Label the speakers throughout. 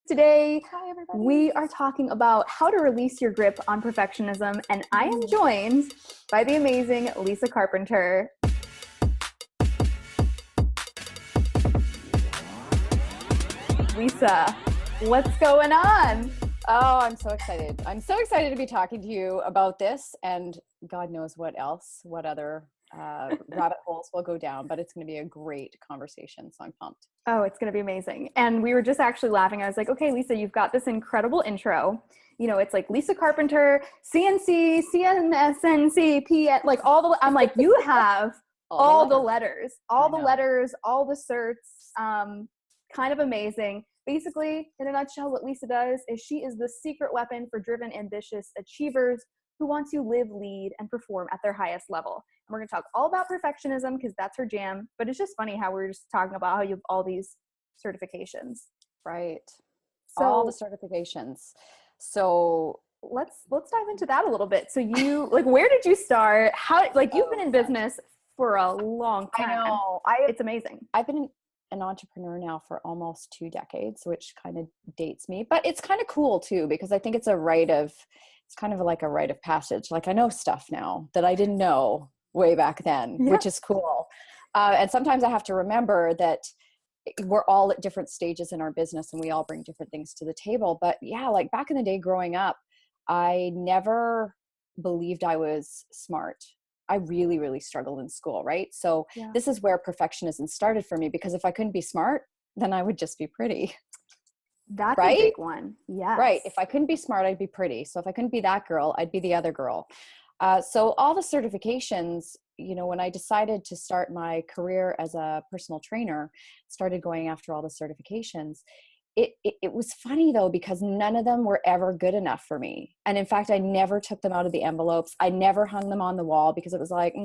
Speaker 1: Today,
Speaker 2: Hi, everybody.
Speaker 1: we are talking about how to release your grip on perfectionism, and I am joined by the amazing Lisa Carpenter. Lisa, what's going on?
Speaker 2: Oh, I'm so excited. I'm so excited to be talking to you about this, and God knows what else, what other rabbit holes we'll go down, but it's going to be a great conversation, so I'm pumped.
Speaker 1: Oh, it's going to be amazing. And we were just actually laughing. I was like, okay, Lisa, you've got this incredible intro. You know, it's like Lisa Carpenter, CNC, CNSNC, PN, like all the, I'm like, you have all the letters, all the certs, kind of amazing. Basically, in a nutshell, what Lisa does is she is the secret weapon for driven, ambitious achievers who want to live, lead, and perform at their highest level. And we're going to talk all about perfectionism because that's her jam. But it's just funny how we're just talking about how you have all these certifications.
Speaker 2: Right.
Speaker 1: So
Speaker 2: All the certifications. So
Speaker 1: let's dive into that a little bit. So you, like, where did you start? How, like, you've been in business for a long time.
Speaker 2: I know.
Speaker 1: It's amazing.
Speaker 2: I've been an entrepreneur now for almost 2 decades, which kind of dates me, but it's kind of cool too, because I think it's kind of like a rite of passage. Like I know stuff now that I didn't know way back then, which is cool. And sometimes I have to remember that we're all at different stages in our business and we all bring different things to the table. But yeah, like back in the day growing up, I never believed I was smart. I really, really struggled in school, right? So this is where perfectionism started for me, because if I couldn't be smart, then I would just be pretty.
Speaker 1: That's a big one. Yes.
Speaker 2: Right. If I couldn't be smart, I'd be pretty. So if I couldn't be that girl, I'd be the other girl. So all the certifications, you know, when I decided to start my career as a personal trainer, started going after all the certifications. It was funny though, because none of them were ever good enough for me. And in fact, I never took them out of the envelopes. I never hung them on the wall because it was like,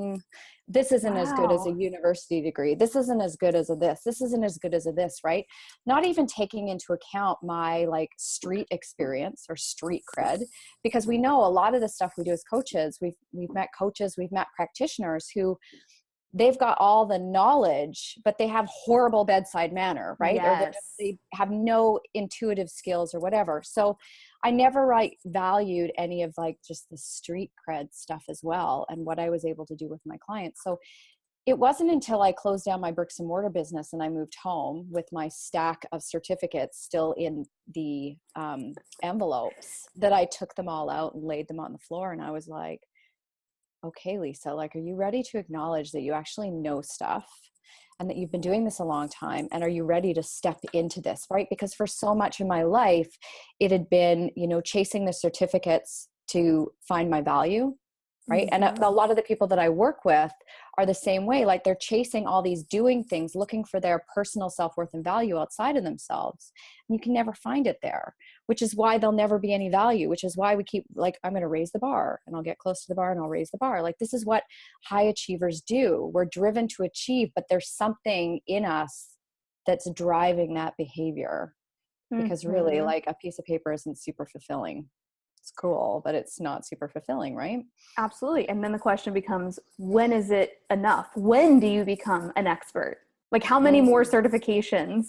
Speaker 2: this isn't as good as a university degree. This isn't as good as a this. This isn't as good as a this, right? Not even taking into account my like street experience or street cred, because we know a lot of the stuff we do as coaches, we've met coaches, we've met practitioners who they've got all the knowledge, but they have horrible bedside manner, right?
Speaker 1: Yes.
Speaker 2: Or they have no intuitive skills or whatever. So I never valued any of like just the street cred stuff as well, and what I was able to do with my clients. So it wasn't until I closed down my bricks and mortar business and I moved home with my stack of certificates still in the envelopes that I took them all out and laid them on the floor. And I was like, okay, Lisa, like, are you ready to acknowledge that you actually know stuff and that you've been doing this a long time? And are you ready to step into this, right? Because for so much in my life, it had been, you know, chasing the certificates to find my value, right?
Speaker 1: Mm-hmm.
Speaker 2: And a lot of the people that I work with are the same way. Like they're chasing all these doing things, looking for their personal self-worth and value outside of themselves. And you can never find it there, which is why there'll never be any value, which is why we keep like, I'm going to raise the bar and I'll get close to the bar and I'll raise the bar. Like this is what high achievers do. We're driven to achieve, but there's something in us that's driving that behavior, because really like a piece of paper isn't super fulfilling. It's cool, but it's not super fulfilling, right?
Speaker 1: Absolutely. And then the question becomes, when is it enough? When do you become an expert? Like how many more certifications?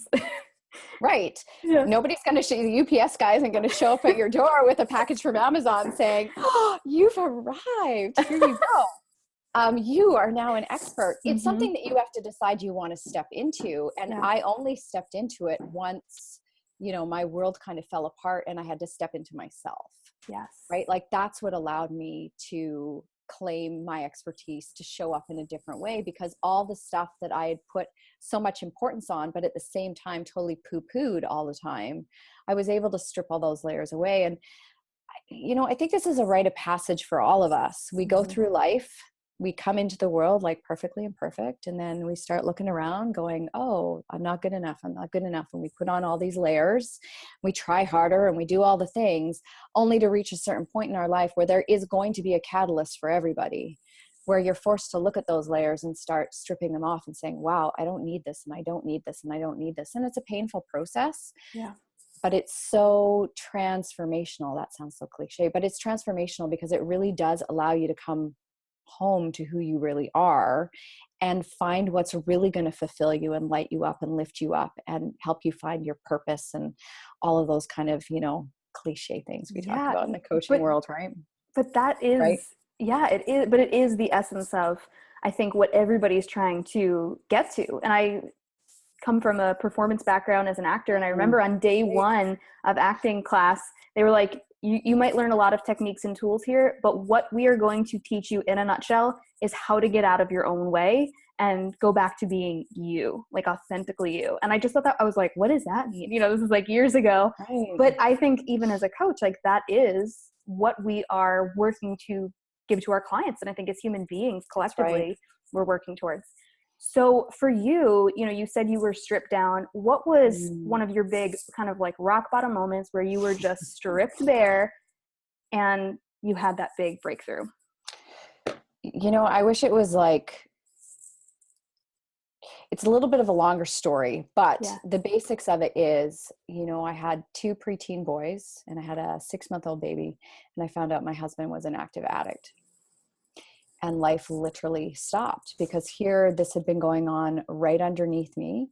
Speaker 2: Right.
Speaker 1: Yeah.
Speaker 2: Nobody's going to show you, the UPS guy isn't going to show up at your door with a package from Amazon saying, oh, you've arrived. Here you go. You are now an expert. It's something that you have to decide you want to step into. And I only stepped into it once, you know, my world kind of fell apart and I had to step into myself.
Speaker 1: Yes.
Speaker 2: Right. Like that's what allowed me to claim my expertise, to show up in a different way, because all the stuff that I had put so much importance on, but at the same time, totally poo-pooed all the time, I was able to strip all those layers away. And, you know, I think this is a rite of passage for all of us. We go through life, we come into the world like perfectly imperfect. And then we start looking around going, oh, I'm not good enough. I'm not good enough. And we put on all these layers, we try harder and we do all the things, only to reach a certain point in our life where there is going to be a catalyst for everybody, where you're forced to look at those layers and start stripping them off and saying, wow, I don't need this. And I don't need this. And I don't need this. And it's a painful process.
Speaker 1: Yeah.
Speaker 2: But it's so transformational. That sounds so cliche, but it's transformational because it really does allow you to come home to who you really are and find what's really going to fulfill you and light you up and lift you up and help you find your purpose and all of those kind of, cliche things we talk about in the coaching world, right?
Speaker 1: But that is,
Speaker 2: right?
Speaker 1: Yeah, it is, but it is the essence of, I think, what everybody's trying to get to. And I come from a performance background as an actor. And I remember on day one of acting class, they were like, you might learn a lot of techniques and tools here, but what we are going to teach you in a nutshell is how to get out of your own way and go back to being you, like authentically you. And I just thought that, I was like, what does that mean? This is like years ago.
Speaker 2: Right.
Speaker 1: But I think even as a coach, like that is what we are working to give to our clients. And I think as human beings collectively, we're working towards. So for you, you said you were stripped down. What was one of your big kind of like rock bottom moments where you were just stripped bare and you had that big breakthrough?
Speaker 2: I wish it was like, it's a little bit of a longer story, but the basics of it is, I had 2 preteen boys and I had a 6-month-old baby, and I found out my husband was an active addict. And life literally stopped because this had been going on right underneath me.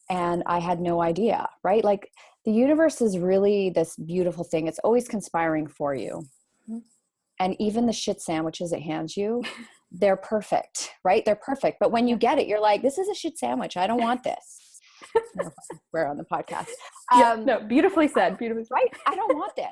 Speaker 2: And I had no idea, right? Like the universe is really this beautiful thing. It's always conspiring for you. Mm-hmm. And even the shit sandwiches it hands you, they're perfect, right? They're perfect. But when you get it, you're like, this is a shit sandwich. I don't want this. We're on the podcast.
Speaker 1: Beautifully said. Beautifully said.
Speaker 2: Right? I don't want this.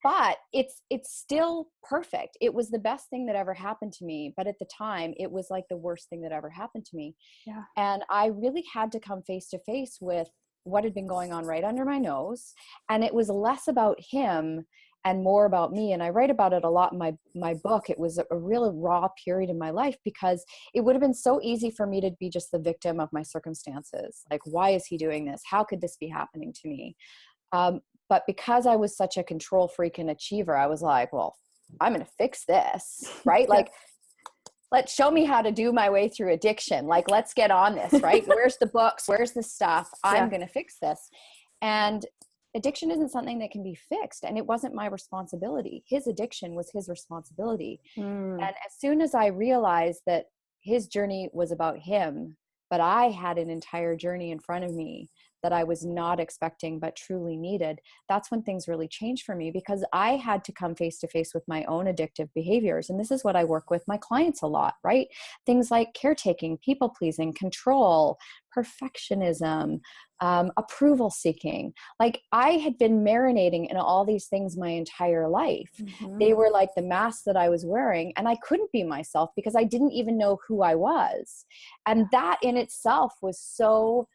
Speaker 2: But it's still perfect. It was the best thing that ever happened to me. But at the time, it was like the worst thing that ever happened to me.
Speaker 1: Yeah.
Speaker 2: And I really had to come face to face with what had been going on right under my nose. And it was less about him and more about me. And I write about it a lot in my book. It was a real raw period in my life because it would have been so easy for me to be just the victim of my circumstances. Like, why is he doing this? How could this be happening to me? But because I was such a control freak and achiever, I was like, well, I'm going to fix this, right? Like, let's show me how to do my way through addiction. Like, let's get on this, right? Where's the books? Where's the stuff? I'm going to fix this. And addiction isn't something that can be fixed. And it wasn't my responsibility. His addiction was his responsibility. And as soon as I realized that his journey was about him, but I had an entire journey in front of me that I was not expecting, but truly needed, that's when things really changed for me because I had to come face to face with my own addictive behaviors. And this is what I work with my clients a lot, right? Things like caretaking, people pleasing, control, perfectionism, approval seeking. Like I had been marinating in all these things my entire life. They were like the mask that I was wearing, and I couldn't be myself because I didn't even know who I was. And that in itself was so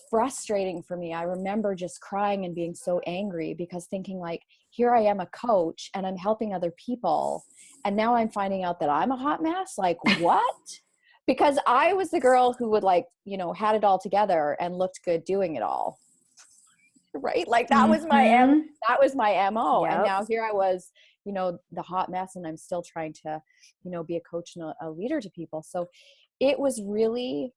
Speaker 2: frustrating for me. I remember just crying and being so angry because thinking like, here I am a coach and I'm helping other people. And now I'm finding out that I'm a hot mess. Like what? Because I was the girl who would like, had it all together and looked good doing it all. Right? Like that was my MO. Yep. And now here I was, the hot mess, and I'm still trying to, be a coach and a leader to people. So it was really,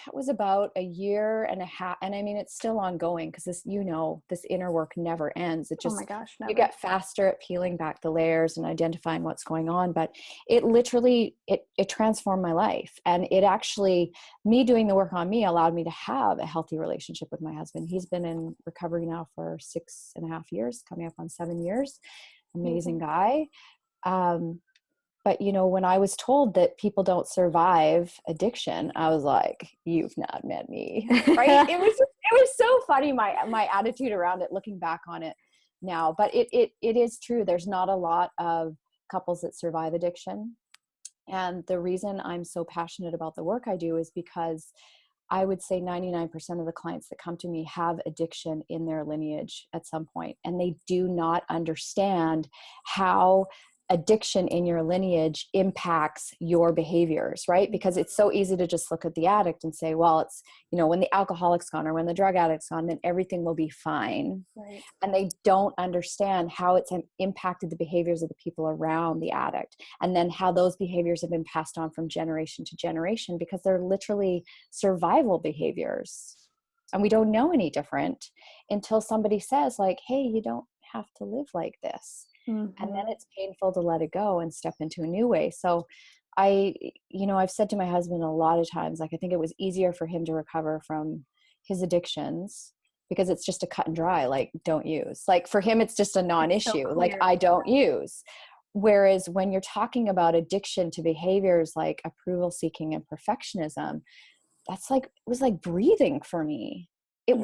Speaker 2: that was about a year and a half. And I mean, it's still ongoing because this, this inner work never ends. It just,
Speaker 1: oh my gosh, never.
Speaker 2: You get faster at peeling back the layers and identifying what's going on. But it literally, it transformed my life. And it actually, me doing the work on me allowed me to have a healthy relationship with my husband. He's been in recovery now for 6.5 years, coming up on 7 years. Amazing guy. But, when I was told that people don't survive addiction, I was like, you've not met me, right? It was so funny, my attitude around it, looking back on it now. But it is true. There's not a lot of couples that survive addiction. And the reason I'm so passionate about the work I do is because I would say 99% of the clients that come to me have addiction in their lineage at some point, and they do not understand how addiction in your lineage impacts your behaviors, right? Because it's so easy to just look at the addict and say, well, it's, when the alcoholic's gone or when the drug addict's gone, then everything will be fine.
Speaker 1: Right.
Speaker 2: And they don't understand how it's impacted the behaviors of the people around the addict. And then how those behaviors have been passed on from generation to generation because they're literally survival behaviors. And we don't know any different until somebody says like, hey, you don't have to live like this. And then it's painful to let it go and step into a new way. So I've said to my husband a lot of times, like, I think it was easier for him to recover from his addictions because it's just a cut and dry, like, don't use. Like, for him, it's just a
Speaker 1: So
Speaker 2: non-issue. Like,
Speaker 1: clear.
Speaker 2: I don't use. Whereas when you're talking about addiction to behaviors like approval seeking and perfectionism, that's like, it was like breathing for me.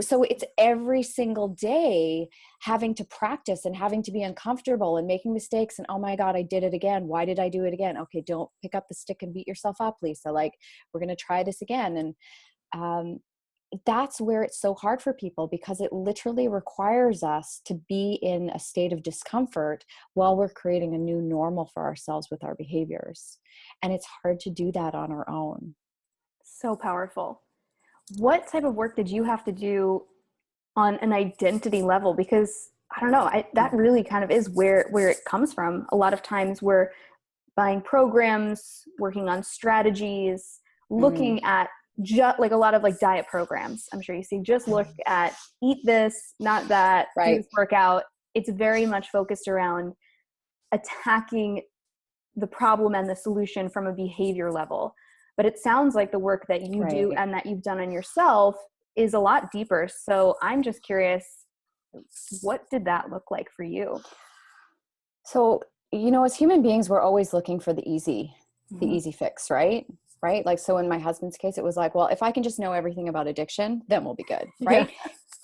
Speaker 2: So it's every single day having to practice and having to be uncomfortable and making mistakes. And oh my God, I did it again. Why did I do it again? Okay, don't pick up the stick and beat yourself up, Lisa. Like, we're going to try this again. And that's where it's so hard for people, because it literally requires us to be in a state of discomfort while we're creating a new normal for ourselves with our behaviors. And it's hard to do that on our own.
Speaker 1: So powerful. What type of work did you have to do on an identity level? Because I don't know, that really kind of is where it comes from. A lot of times we're buying programs, working on strategies, looking at just like a lot of like diet programs. I'm sure you see, just look at eat this, not that, do
Speaker 2: Right.
Speaker 1: this workout. It's very much focused around attacking the problem and the solution from a behavior level. But it sounds like the work that you do
Speaker 2: Right.
Speaker 1: and that you've done on yourself is a lot deeper. So I'm just curious, what did that look like for you?
Speaker 2: So, as human beings, we're always looking for the easy fix, right? Right. Like, so in my husband's case, it was like, well, if I can just know everything about addiction, then we'll be good. Right.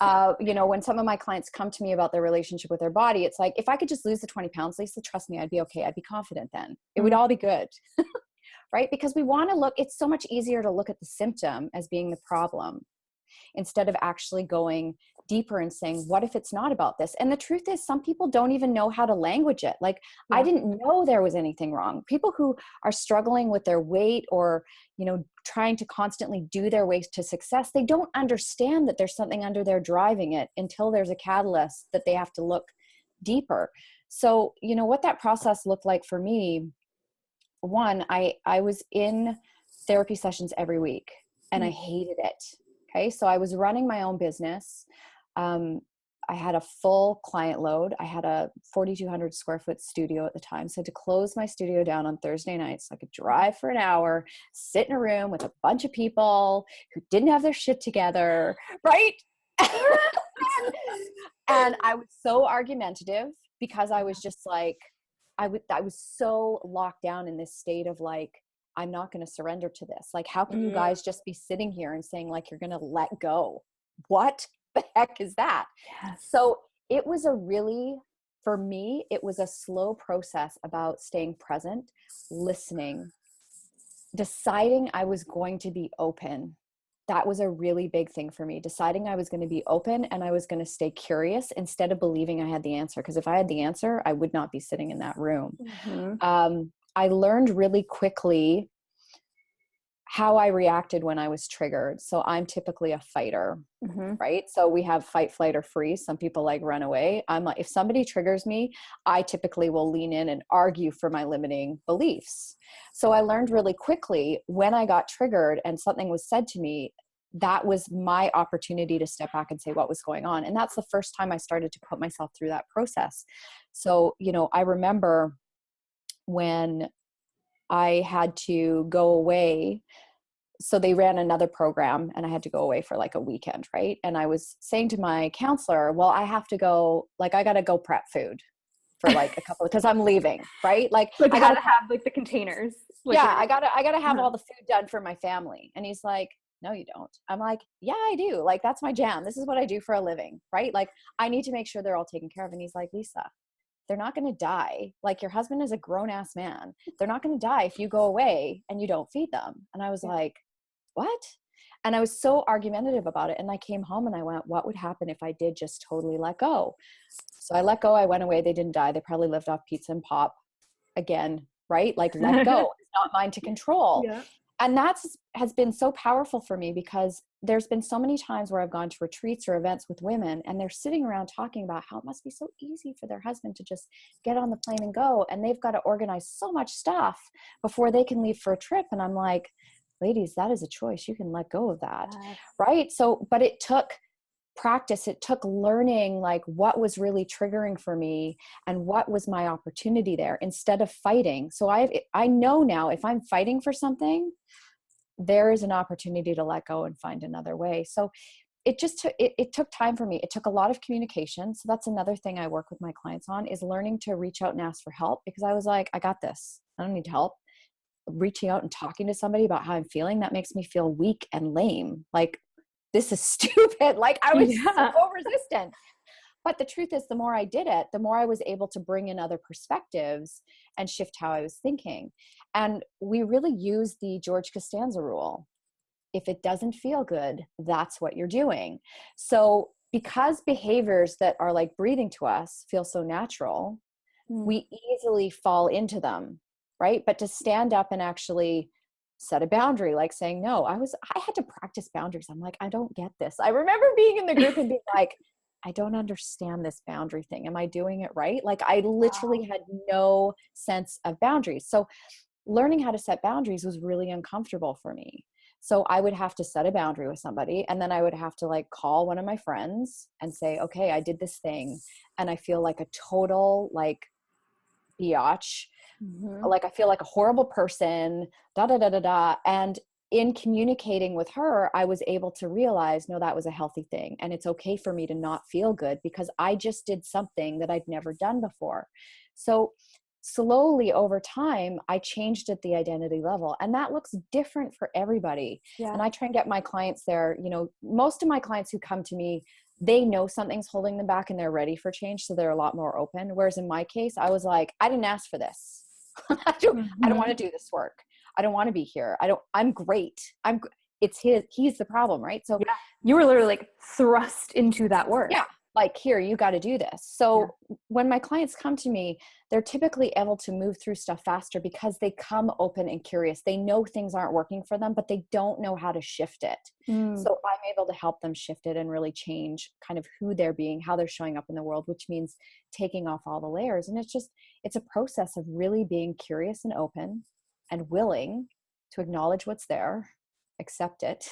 Speaker 1: Yeah.
Speaker 2: When some of my clients come to me about their relationship with their body, it's like, if I could just lose the 20 pounds, Lisa, trust me, I'd be okay. I'd be confident then. It would all be good. Right. Because we want to look, it's so much easier to look at the symptom as being the problem instead of actually going deeper and saying, what if it's not about this? And the truth is, some people don't even know how to language it. Like, I didn't know there was anything wrong. People who are struggling with their weight or, trying to constantly do their way to success, they don't understand that there's something under there driving it until there's a catalyst that they have to look deeper. So, what that process looked like for me, one, I was in therapy sessions every week and I hated it. Okay. So I was running my own business. I had a full client load. I had a 4,200 square foot studio at the time. So I had to close my studio down on Thursday nights. So I could drive for an hour, sit in a room with a bunch of people who didn't have their shit together. Right. And I was so argumentative because I was just like, I was so locked down in this state of like, I'm not going to surrender to this. Like, how can you guys just be sitting here and saying like, you're going to let go? What the heck is that?
Speaker 1: Yes.
Speaker 2: So it was for me, it was a slow process about staying present, listening, deciding I was going to be open. That was a really big thing for me, deciding I was going to be open and I was going to stay curious instead of believing I had the answer. Because if I had the answer, I would not be sitting in that room. I learned really quickly how I reacted when I was triggered. So I'm typically a fighter, right? So we have fight, flight, or freeze. Some people like run away. I'm like, if somebody triggers me, I typically will lean in and argue for my limiting beliefs. So I learned really quickly when I got triggered and something was said to me, that was my opportunity to step back and say what was going on. And that's the first time I started to put myself through that process. So, I remember when I had to go away. So they ran another program and I had to go away for like a weekend, right? And I was saying to my counselor, well, I have to go, like, I got to go prep food for like a couple, because I'm leaving, right? Like
Speaker 1: I
Speaker 2: I
Speaker 1: gotta have like the containers. Like,
Speaker 2: I gotta have all the food done for my family. And he's like, no, you don't. I'm like, yeah, I do. Like, that's my jam. This is what I do for a living, right? Like, I need to make sure they're all taken care of. And he's like, Lisa, they're not going to die. Like, your husband is a grown ass man. They're not going to die if you go away and you don't feed them. And I was like, what? And I was so argumentative about it. And I came home and I went, what would happen if I did just totally let go? So I let go. I went away. They didn't die. They probably lived off pizza and pop again, right? Like, let go. It's not mine to control.
Speaker 1: Yeah.
Speaker 2: And has been so powerful for me, because there's been so many times where I've gone to retreats or events with women and they're sitting around talking about how it must be so easy for their husband to just get on the plane and go. And they've got to organize so much stuff before they can leave for a trip. And I'm like, ladies, that is a choice. You can let go of that. Right. So, but it took practice. It took learning like what was really triggering for me and what was my opportunity there instead of fighting. So I know now if I'm fighting for something, there is an opportunity to let go and find another way. So it just took, it took time for me. It took a lot of communication. So that's another thing I work with my clients on, is learning to reach out and ask for help, because I was like, I got this. I don't need help. Reaching out and talking to somebody about how I'm feeling, that makes me feel weak and lame. Like, this is stupid. Like, I was so resistant. But the truth is, the more I did it, the more I was able to bring in other perspectives and shift how I was thinking. And we really use the George Costanza rule. If it doesn't feel good, that's what you're doing. So because behaviors that are like breathing to us feel so natural, we easily fall into them, right? But to stand up and actually set a boundary, like saying, no, I had to practice boundaries. I'm like, I don't get this. I remember being in the group and being like, I don't understand this boundary thing. Am I doing it right? Like, I literally had no sense of boundaries. So learning how to set boundaries was really uncomfortable for me. So I would have to set a boundary with somebody, and then I would have to like call one of my friends and say, okay, I did this thing and I feel like a total like biatch. Like, I feel like a horrible person, da, da, da, da, da. And in communicating with her, I was able to realize, no, that was a healthy thing. And it's okay for me to not feel good because I just did something that I'd never done before. So slowly over time, I changed at the identity level, and that looks different for everybody. And I try and get my clients there. You know, most of my clients who come to me, they know something's holding them back and they're ready for change. So they're a lot more open. Whereas in my case, I was like, I didn't ask for this. I don't want to do this work. I don't want to be here. I'm great. He's the problem, right? So
Speaker 1: you were literally like thrust into that work.
Speaker 2: Yeah. Like, here, you got to do this. So when my clients come to me, they're typically able to move through stuff faster because they come open and curious. They know things aren't working for them, but they don't know how to shift it. So I'm able to help them shift it and really change kind of who they're being, how they're showing up in the world, which means taking off all the layers. And it's a process of really being curious and open and willing to acknowledge what's there, accept it,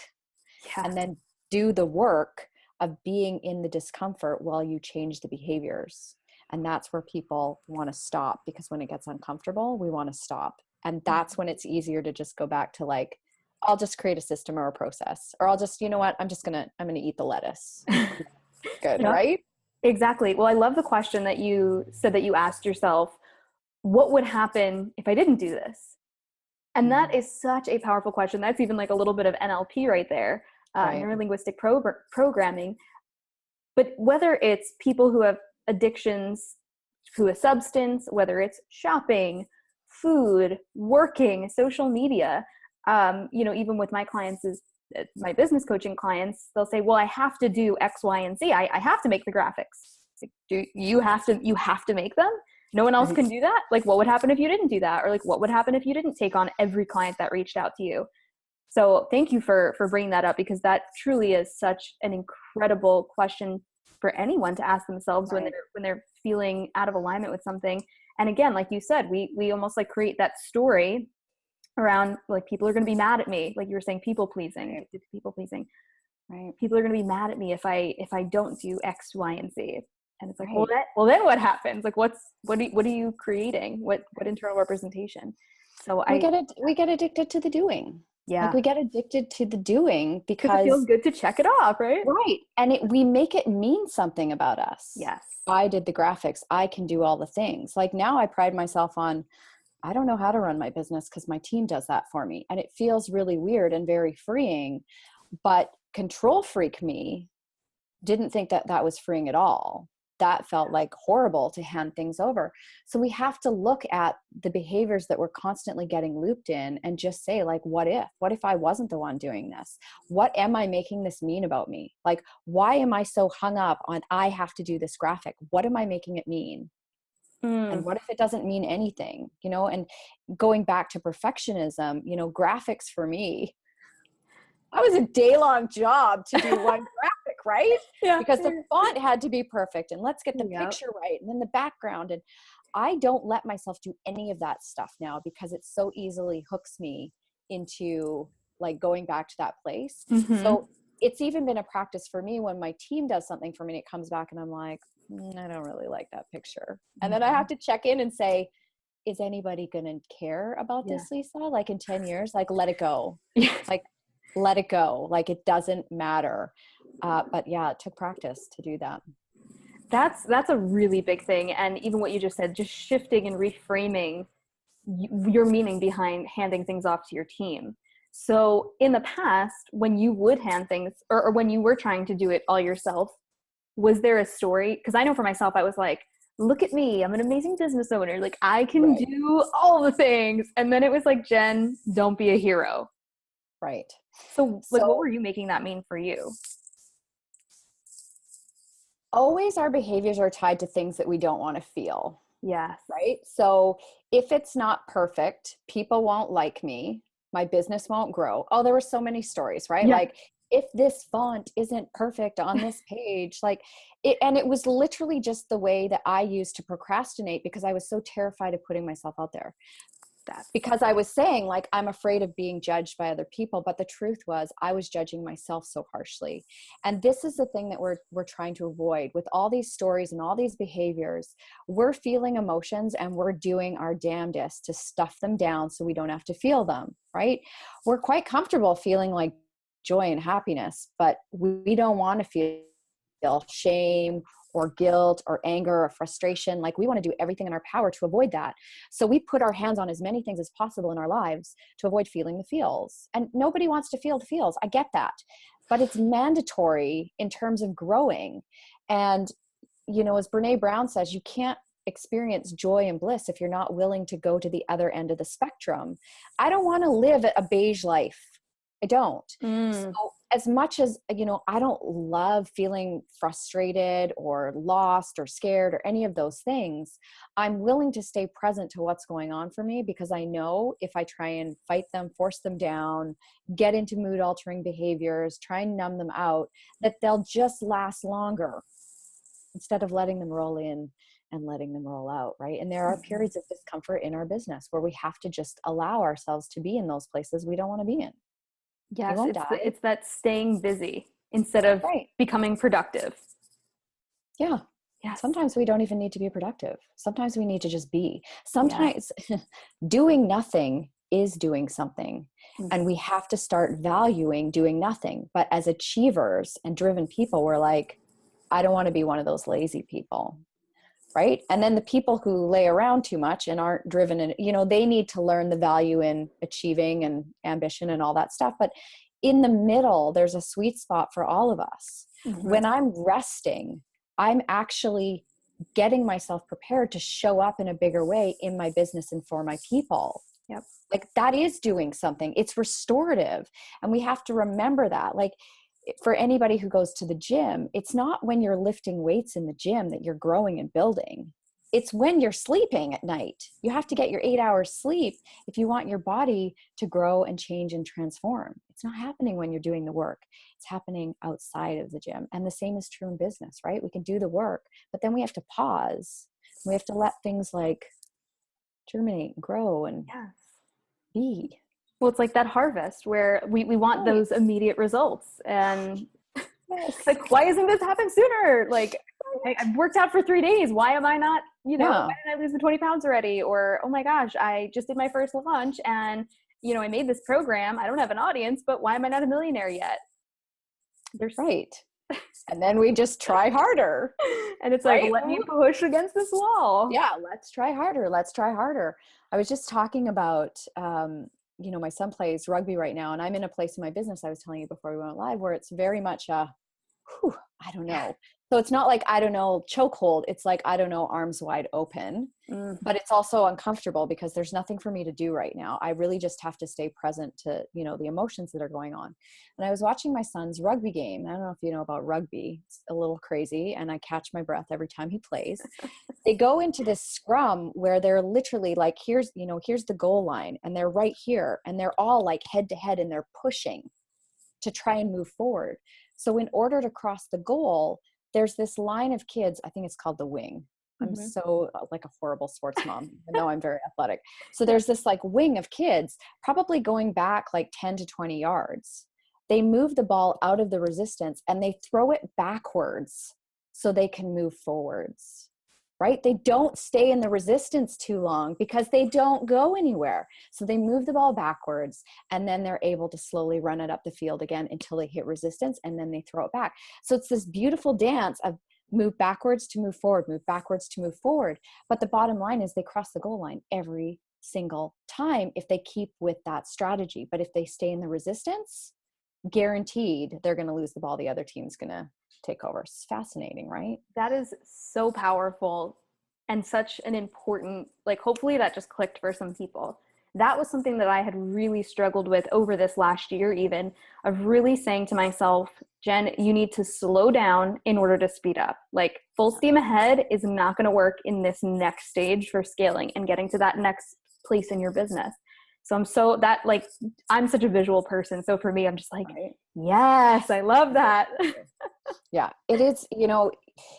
Speaker 2: and then do the work of being in the discomfort while you change the behaviors. And that's where people want to stop, because when it gets uncomfortable, we want to stop. And that's when it's easier to just go back to like, I'll just create a system or a process, or I'll just, you know what, I'm going to eat the lettuce. Good, right?
Speaker 1: Exactly. Well, I love the question that you said that you asked yourself, what would happen if I didn't do this? And that is such a powerful question. That's even like a little bit of NLP right there. Neurolinguistic programming. But whether it's people who have addictions to a substance, whether it's shopping, food, working, social media, even with my clients, my business coaching clients, they'll say, well, I have to do X, Y, and Z. I have to make the graphics. Like, do you have to make them? No one else can do that? Like, what would happen if you didn't do that? Or like, what would happen if you didn't take on every client that reached out to you? So thank you for bringing that up, because that truly is such an incredible question for anyone to ask themselves when they're feeling out of alignment with something. And again, like you said, we almost like create that story around like, people are going to be mad at me. Like you were saying, people pleasing, right? People are going to be mad at me if I don't do X, Y, and Z. And it's like, well, then what happens? Like, what are you creating? What internal representation? So
Speaker 2: we get addicted to the doing.
Speaker 1: Yeah.
Speaker 2: Like, we get addicted to the doing because
Speaker 1: it feels good to check it off, right?
Speaker 2: Right. And we make it mean something about us.
Speaker 1: Yes.
Speaker 2: I did the graphics. I can do all the things. Like, now I pride myself on, I don't know how to run my business because my team does that for me. And it feels really weird and very freeing. But control freak me didn't think that that was freeing at all. That felt like horrible to hand things over. So we have to look at the behaviors that we're constantly getting looped in and just say, like, what if I wasn't the one doing this? What am I making this mean about me? Like, why am I so hung up on, I have to do this graphic? What am I making it mean? And what if it doesn't mean anything, and going back to perfectionism, graphics for me, that was a day-long job to do one graphic, right? Yeah. Because the font had to be perfect, and let's get the picture right, and then the background. And I don't let myself do any of that stuff now because it so easily hooks me into like going back to that place. So it's even been a practice for me when my team does something for me and it comes back and I'm like, I don't really like that picture. And then I have to check in and say, is anybody going to care about this, Lisa? Like in 10 years, like, let it go. Like, let it go. Like, it doesn't matter. But yeah, it took practice to do that.
Speaker 1: That's a really big thing. And even what you just said, just shifting and reframing your meaning behind handing things off to your team. So in the past, when you would hand things, or when you were trying to do it all yourself, was there a story? Because I know for myself, I was like, look at me, I'm an amazing business owner. Like, I can do all the things. And then it was like, Jen, don't be a hero.
Speaker 2: Right.
Speaker 1: So like, what were you making that mean for you?
Speaker 2: Always our behaviors are tied to things that we don't want to feel.
Speaker 1: Yes.
Speaker 2: Right. So if it's not perfect, people won't like me. My business won't grow. Oh, there were so many stories, right?
Speaker 1: Yeah.
Speaker 2: Like, if this font isn't perfect on this page, like it, and it was literally just the way that I used to procrastinate because I was so terrified of putting myself out there. Because I was saying, like, I'm afraid of being judged by other people. But the truth was I was judging myself so harshly. And this is the thing that we're trying to avoid with all these stories and all these behaviors. We're feeling emotions and we're doing our damnedest to stuff them down so we don't have to feel them, right? We're quite comfortable feeling like joy and happiness, but we don't want to feel shame or guilt or anger or frustration. Like, we want to do everything in our power to avoid that. So we put our hands on as many things as possible in our lives to avoid feeling the feels. And nobody wants to feel the feels. I get that. But it's mandatory in terms of growing. And, you know, as Brene Brown says, you can't experience joy and bliss if you're not willing to go to the other end of the spectrum. I don't want to live a beige life. I don't. So as much as, you know, I don't love feeling frustrated or lost or scared or any of those things, I'm willing to stay present to what's going on for me, because I know if I try and fight them, force them down, get into mood altering behaviors, try and numb them out, that they'll just last longer instead of letting them roll in and letting them roll out, right? And there are periods of discomfort in our business where we have to just allow ourselves to be in those places we don't want to be in.
Speaker 1: Yes, it's that staying busy instead of becoming productive.
Speaker 2: Yeah.
Speaker 1: Yes.
Speaker 2: Sometimes we don't even need to be productive. Sometimes we need to just be. Sometimes doing nothing is doing something. And we have to start valuing doing nothing. But as achievers and driven people, we're like, I don't want to be one of those lazy people. Right. And then the people who lay around too much and aren't driven, and, you know, they need to learn the value in achieving and ambition and all that stuff. But in the middle, there's a sweet spot for all of us. When I'm resting, I'm actually getting myself prepared to show up in a bigger way in my business and for my people.
Speaker 1: Yep.
Speaker 2: Like, that is doing something. It's restorative. And we have to remember that. Like, for anybody who goes to the gym, it's not when you're lifting weights in the gym that you're growing and building. It's when you're sleeping at night. You have to get your 8 hours sleep if you want your body to grow and change and transform. It's not happening when you're doing the work. It's happening outside of the gym. And the same is true in business, right? We can do the work, but then we have to pause. We have to let things like germinate and grow and be.
Speaker 1: Well, it's like that harvest where we want those immediate results. And it's like, why isn't this happening sooner? Like, I've worked out for 3 days. Why am I not, you know, why didn't I lose the 20 pounds already? Or, oh my gosh, I just did my first launch and, you know, I made this program. I don't have an audience, but why am I not a millionaire yet? There's
Speaker 2: And then we just try harder.
Speaker 1: And it's like, let me push against this wall.
Speaker 2: Yeah, let's try harder. Let's try harder. I was just talking about, you know, my son plays rugby right now, and I'm in a place in my business, I was telling you before we went live, where it's very much I don't know. So it's not like, I don't know, chokehold. It's like, I don't know, arms wide open. But it's also uncomfortable because there's nothing for me to do right now. I really just have to stay present to, you know, the emotions that are going on. And I was watching my son's rugby game. I don't know if you know about rugby. It's a little crazy, and I catch my breath every time he plays. They go into this scrum where they're literally like, here's the goal line, and they're right here, and they're all like head to head, and they're pushing to try and move forward. So in order to cross the goal, there's this line of kids. I think it's called the wing. I'm so like a horrible sports mom, even though I'm very athletic. So there's this like wing of kids, probably going back like 10 to 20 yards. they move the ball out of the resistance and they throw it backwards so they can move forwards, right? They don't stay in the resistance too long because they don't go anywhere. So they move the ball backwards and then they're able to slowly run it up the field again until they hit resistance and then they throw it back. So it's this beautiful dance of move backwards to move forward, move backwards to move forward. But the bottom line is they cross the goal line every single time if they keep with that strategy. But if they stay in the resistance, guaranteed they're going to lose the ball. The other team's going to take over. It's fascinating, right?
Speaker 1: That is so powerful and such an important, like, hopefully that just clicked for some people. That was something that I had really struggled with over this last year, even, of really saying to myself, Jen, you need to slow down in order to speed up. Like, full steam ahead is not going to work in this next stage for scaling and getting to that next place in your business. So I'm such a visual person. So for me, I'm just like, right. Yes, I love that.
Speaker 2: Yeah, it is,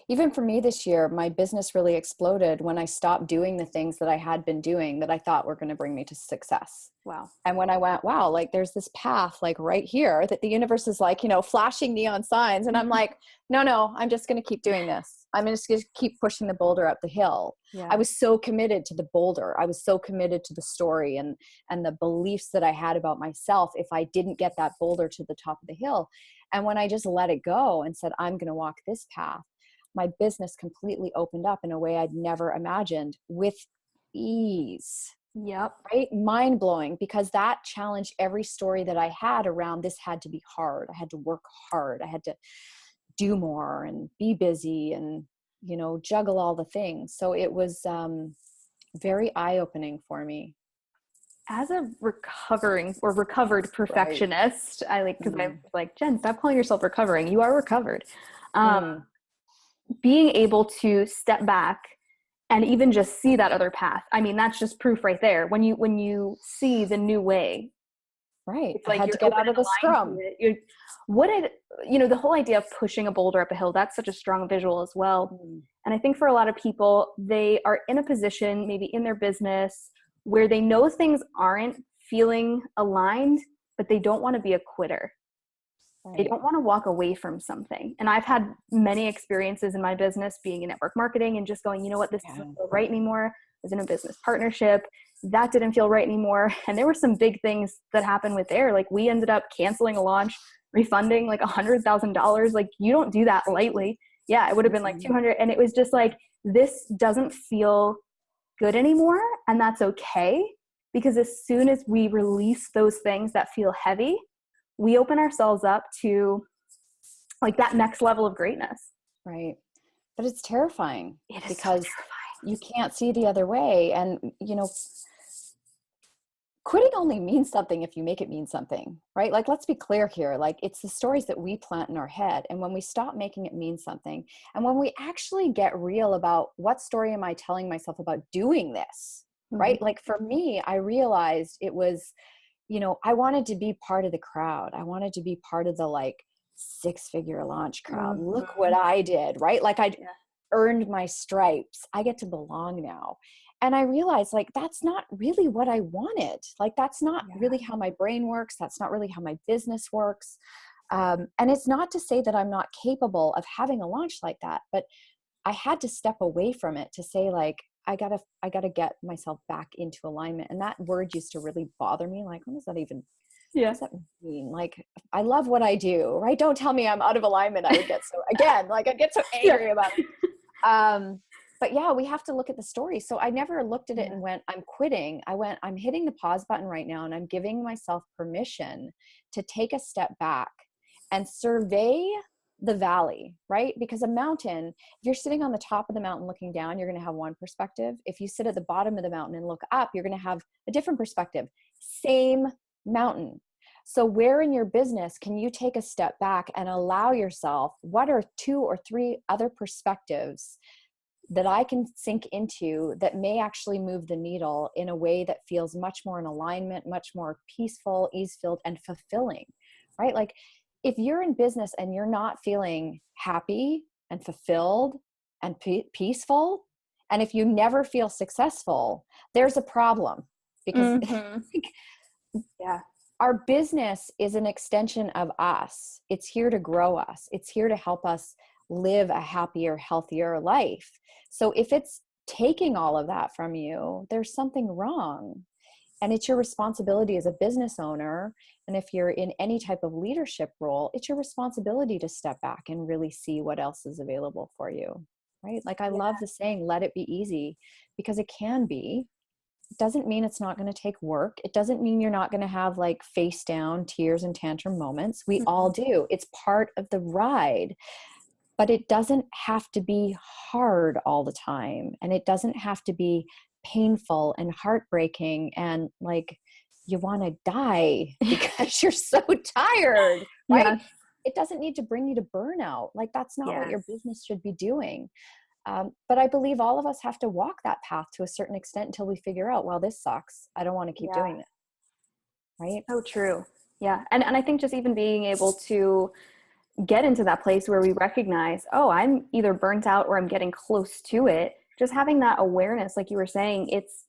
Speaker 2: even for me this year, my business really exploded when I stopped doing the things that I had been doing that I thought were going to bring me to success.
Speaker 1: Wow.
Speaker 2: And when I went, wow, like there's this path like right here that the universe is like, flashing neon signs. And I'm like, no, I'm just going to keep doing this. I'm just going to keep pushing the boulder up the hill.
Speaker 1: Yeah.
Speaker 2: I was so committed to the boulder. I was so committed to the story and the beliefs that I had about myself if I didn't get that boulder to the top of the hill. And when I just let it go and said, I'm going to walk this path, my business completely opened up in a way I'd never imagined with ease.
Speaker 1: Yep.
Speaker 2: Right? Mind blowing, because that challenged every story that I had around this had to be hard. I had to work hard. I had to do more and be busy and, juggle all the things. So it was very eye-opening for me.
Speaker 1: As a recovered perfectionist, right. Because I was like, Jen, stop calling yourself recovering. You are recovered. Being able to step back and even just see that other path. I mean, that's just proof right there. When you see the new way,
Speaker 2: right?
Speaker 1: It's like
Speaker 2: I had to get out of the scrum.
Speaker 1: The whole idea of pushing a boulder up a hill, that's such a strong visual as well. And I think for a lot of people, they are in a position, maybe in their business, where they know things aren't feeling aligned, but they don't want to be a quitter. Right. They don't want to walk away from something. And I've had many experiences in my business being in network marketing and just going, you know what, this doesn't feel right anymore. I was in a business partnership. That didn't feel right anymore. And there were some big things that happened with there. Like, we ended up canceling a launch, refunding like $100,000. Like, you don't do that lightly. Yeah, it would have been like 200. And it was just like, this doesn't feel good anymore. And that's okay. Because as soon as we release those things that feel heavy, we open ourselves up to like that next level of greatness.
Speaker 2: Right. But it's terrifying because
Speaker 1: so terrifying.
Speaker 2: You can't see the other way. And, quitting only means something if you make it mean something, right? Like, let's be clear here. Like, it's the stories that we plant in our head. And when we stop making it mean something, and when we actually get real about what story am I telling myself about doing this, right? Like, for me, I realized it was, I wanted to be part of the crowd. I wanted to be part of the like 6-figure launch crowd. Look what I did, right? Like, I earned my stripes. I get to belong now. And I realized, like, that's not really what I wanted. Like, that's not really how my brain works. That's not really how my business works. And it's not to say that I'm not capable of having a launch like that, but I had to step away from it to say, like, I gotta get myself back into alignment. And that word used to really bother me. Like, what does that even, what does that mean? Like, I love what I do, right? Don't tell me I'm out of alignment. I would get I'd get so angry about it. But yeah, we have to look at the story. So I never looked at it and went, I'm quitting. I went, I'm hitting the pause button right now. And I'm giving myself permission to take a step back and survey the valley, right? Because a mountain, if you're sitting on the top of the mountain looking down, you're going to have one perspective. If you sit at the bottom of the mountain and look up, you're going to have a different perspective. Same mountain. So where in your business can you take a step back and allow yourself, what are 2 or 3 other perspectives that I can sink into that may actually move the needle in a way that feels much more in alignment, much more peaceful, ease-filled, and fulfilling, right? Like, if you're in business and you're not feeling happy and fulfilled and peaceful, and if you never feel successful, there's a problem. Because our business is an extension of us. It's here to grow us. It's here to help us live a happier, healthier life. So if it's taking all of that from you, there's something wrong. And it's your responsibility as a business owner. And if you're in any type of leadership role, it's your responsibility to step back and really see what else is available for you, right? Like I love the saying, let it be easy, because it can be. It doesn't mean it's not going to take work. It doesn't mean you're not going to have like face down tears and tantrum moments. We all do. It's part of the ride, but it doesn't have to be hard all the time. And it doesn't have to be painful and heartbreaking and like you want to die because you're so tired, right?
Speaker 1: Yeah.
Speaker 2: It doesn't need to bring you to burnout. Like that's not what your business should be doing. But I believe all of us have to walk that path to a certain extent until we figure out, well, this sucks. I don't want to keep doing it. Right?
Speaker 1: So true. Yeah. And I think just even being able to get into that place where we recognize, oh, I'm either burnt out or I'm getting close to it. Just having that awareness, like you were saying, it's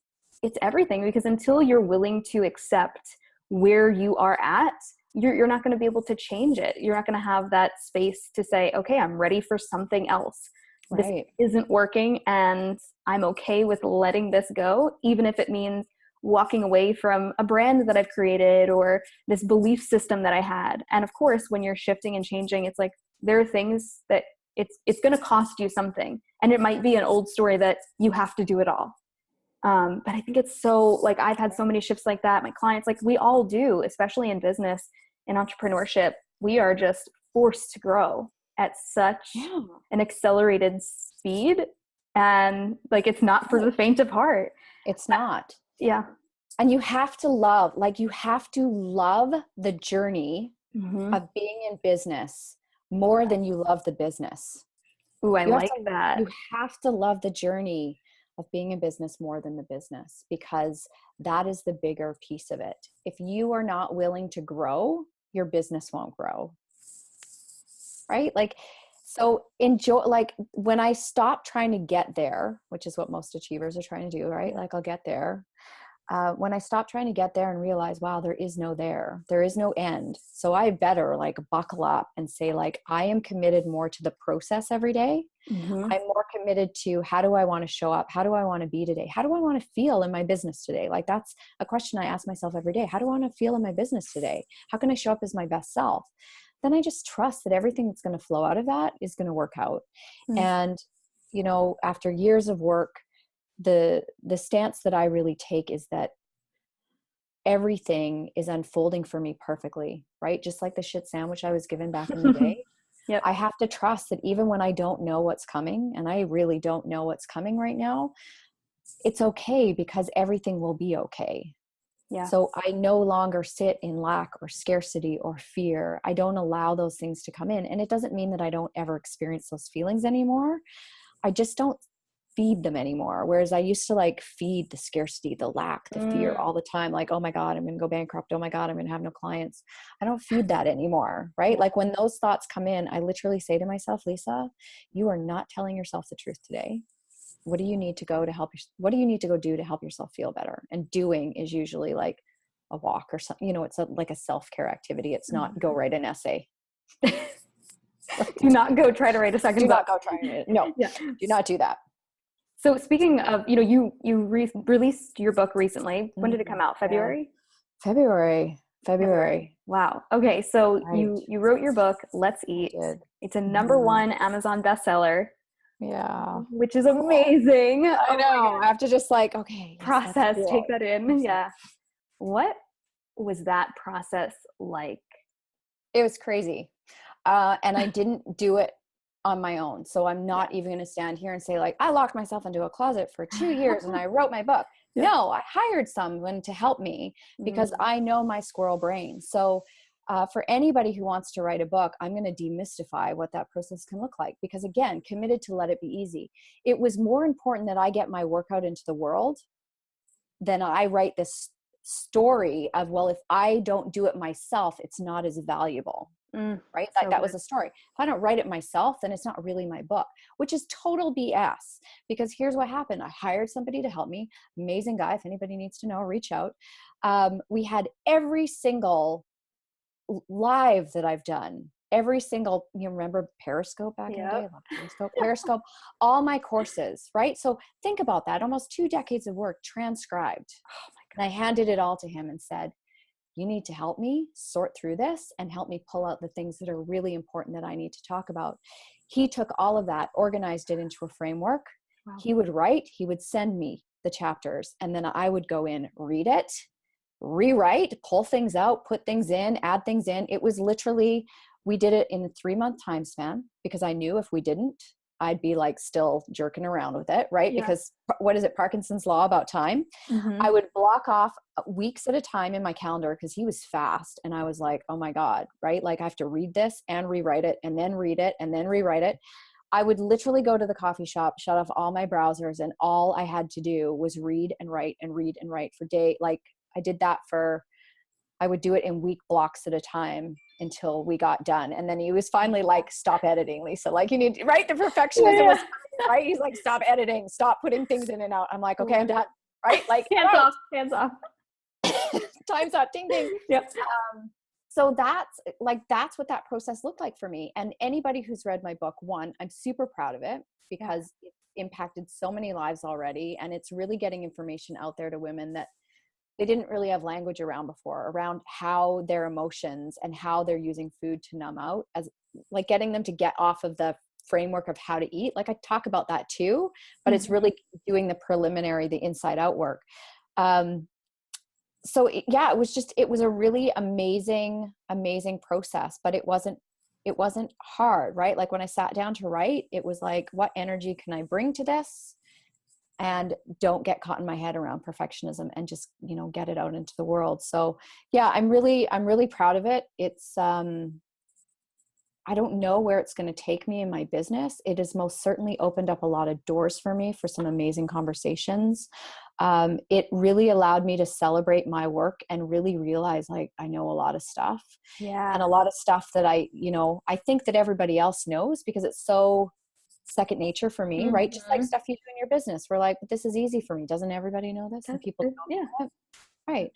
Speaker 1: everything, because until you're willing to accept where you are at, you're not going to be able to change it. You're not going to have that space to say, okay, I'm ready for something else.
Speaker 2: Right.
Speaker 1: This isn't working and I'm okay with letting this go, even if it means walking away from a brand that I've created or this belief system that I had. And of course, when you're shifting and changing, it's like there are things that it's going to cost you something. And it might be an old story that you have to do it all. But I think it's so, like, I've had so many shifts like that. My clients, like we all do, especially in business and entrepreneurship, we are just forced to grow at such an accelerated speed. And like, it's not for the faint of heart.
Speaker 2: It's not.
Speaker 1: Yeah.
Speaker 2: And you have to love the journey of being in business more than you love the business.
Speaker 1: Ooh, I like that.
Speaker 2: You have to love the journey of being in business more than the business, because that is the bigger piece of it. If you are not willing to grow, your business won't grow. Right? Like, so enjoy, like when I stopped trying to get there, which is what most achievers are trying to do, right? Like I'll get there. When I stopped trying to get there and realize, wow, there is no end. So I better like buckle up and say like, I am committed more to the process every day. I'm more committed to how do I want to show up? How do I want to be today? How do I want to feel in my business today? Like that's a question I ask myself every day. How do I want to feel in my business today? How can I show up as my best self? Then I just trust that everything that's going to flow out of that is going to work out. And, you know, after years of work, the stance that I really take is that everything is unfolding for me perfectly, right? Just like the shit sandwich I was given back in the day. I have to trust that even when I don't know what's coming, and I really don't know what's coming right now, it's okay, because everything will be okay. So I no longer sit in lack or scarcity or fear. I don't allow those things to come in. And it doesn't mean that I don't ever experience those feelings anymore. I just don't feed them anymore. Whereas I used to like feed the scarcity, the lack, the fear all the time. Like, oh my God, I'm going to go bankrupt. Oh my God, I'm going to have no clients. I don't feed that anymore. Right? Like when those thoughts come in, I literally say to myself, Lisa, you are not telling yourself the truth today. What do you need to go do to help yourself feel better? And doing is usually like a walk or something, you know, it's like a self-care activity. It's not go write an essay.
Speaker 1: Do not go try to write a second book.
Speaker 2: Do not go try it. No, do not do that.
Speaker 1: So speaking of, you know, you released your book recently. When did it come out? February?
Speaker 2: February.
Speaker 1: Wow. Okay. So you wrote your book, Let's Eat. It's a #1 Amazon bestseller.
Speaker 2: Yeah.
Speaker 1: Which is amazing.
Speaker 2: I know. I have to just like, okay.
Speaker 1: Process, take that in. Yeah. What was that process like?
Speaker 2: It was crazy. And I didn't do it on my own. So I'm not even going to stand here and say like, I locked myself into a closet for 2 years and I wrote my book. No, I hired someone to help me because I know my squirrel brain. So for anybody who wants to write a book, I'm going to demystify what that process can look like. Because again, committed to let it be easy. It was more important that I get my work out into the world than I write this story of, well, if I don't do it myself, it's not as valuable. right?
Speaker 1: So
Speaker 2: That was
Speaker 1: good.
Speaker 2: a story. If I don't write it myself, then it's not really my book, which is total BS. Because here's what happened. I hired somebody to help me. Amazing guy. If anybody needs to know, reach out. We had every single live that I've done, every single, you remember Periscope back in the day? I love Periscope, all my courses, right? So think about that. Almost 2 decades of work transcribed.
Speaker 1: Oh my
Speaker 2: And I handed it all to him and said, you need to help me sort through this and help me pull out the things that are really important that I need to talk about. He took all of that, organized it into a framework.
Speaker 1: Wow.
Speaker 2: He would write, he would send me the chapters, and then I would go in, read it, rewrite, pull things out, put things in, add things in. It was literally, we did it in a 3-month time span because I knew if we didn't, I'd be like still jerking around with it, right?
Speaker 1: Yeah.
Speaker 2: Because what is it? Parkinson's law about time. I would block off weeks at a time in my calendar because he was fast. And I was like, oh my God, right? Like I have to read this and rewrite it and then read it and then rewrite it. I would literally go to the coffee shop, shut off all my browsers, and all I had to do was read and write and read and write for day. Like I did that I would do it in week blocks at a time until we got done. And then he was finally like, stop editing, Lisa. Like you need, right? The perfectionism was, right? He's like, stop editing, stop putting things in and out. I'm like, okay, I'm done. Right? Like
Speaker 1: hands off.
Speaker 2: Time's up, ding, ding.
Speaker 1: Yep.
Speaker 2: So that's what that process looked like for me. And anybody who's read my book, one, I'm super proud of it because it impacted so many lives already. And it's really getting information out there to women that they didn't really have language around before, around how their emotions and how they're using food to numb out, as like getting them to get off of the framework of how to eat. Like I talk about that too, but it's really doing the preliminary, the inside out work. So it was a really amazing process, but it wasn't hard, right? Like when I sat down to write, it was like, what energy can I bring to this? And don't get caught in my head around perfectionism and just, get it out into the world. So yeah, I'm really proud of it. It's, I don't know where it's going to take me in my business. It has most certainly opened up a lot of doors for me for some amazing conversations. It really allowed me to celebrate my work and really realize like I know a lot of stuff.
Speaker 1: Yeah.
Speaker 2: And a lot of stuff that I think that everybody else knows because it's so second nature for me, right? Just like stuff you do in your business. We're like, but this is easy for me. Doesn't everybody know this? And people don't know it. Right.